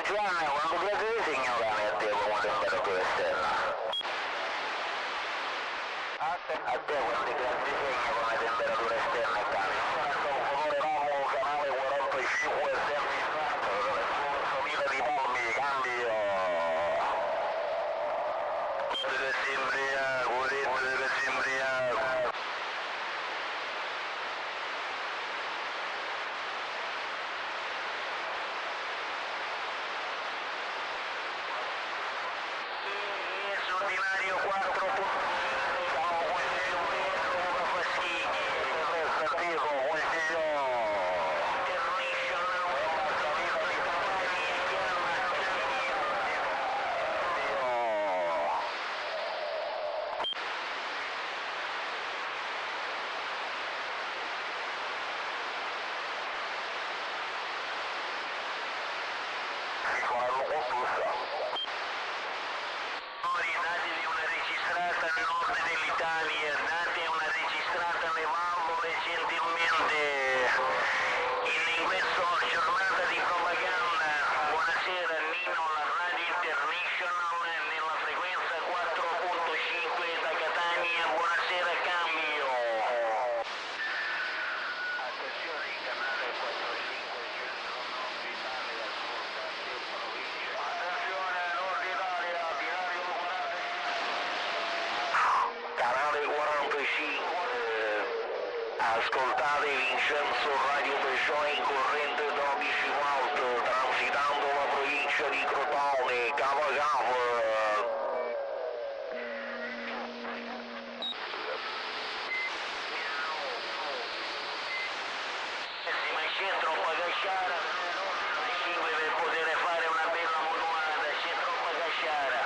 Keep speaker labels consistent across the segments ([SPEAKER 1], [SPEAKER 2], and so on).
[SPEAKER 1] Giovanni, quando gradi disegno cane a te come temperatura esterna? A te quando gradi disegno come temperatura esterna e cane? Fotografiamo canale 45 esterni somila di palmi, cambio. Che si imbriaco, che si imbriaco. Ordinario 4. Dati di una registrata nel nord dell'Italia, dati una registrata alle valvole gentilmente in questa giornata di propaganda. Buonasera Nino, la Radio International nella frequenza 4.5 da Catania, buonasera cambio. Attenzione il canale 45 Italia, ascoltate provincia. Attenzione Nord Italia, binario 40. Canale 45, ascoltate Vincenzo Radio Peugeot in corrente 12 volt, transitando la provincia di Crotone, Cava Cava. C'è troppa casciara, 5 per poter fare una bella monuata, c'è troppa casciara.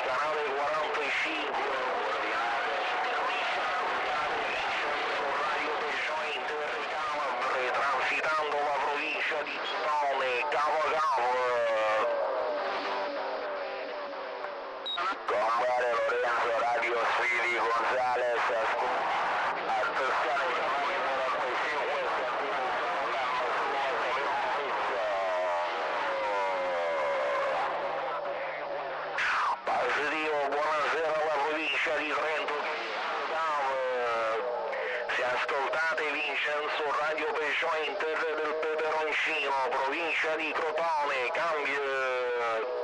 [SPEAKER 1] Canale 45, Radio Peugeot Intercalabre, transitando la provincia di Crotone, Cava Cava. Compare Lorenzo, Radio Sfidi Gonzales, attenzione canale 45, positivo, buonasera alla provincia di Trento, se ascoltate Vincenzo Radio Peugeot in terra del peperoncino, provincia di Crotone, cambio.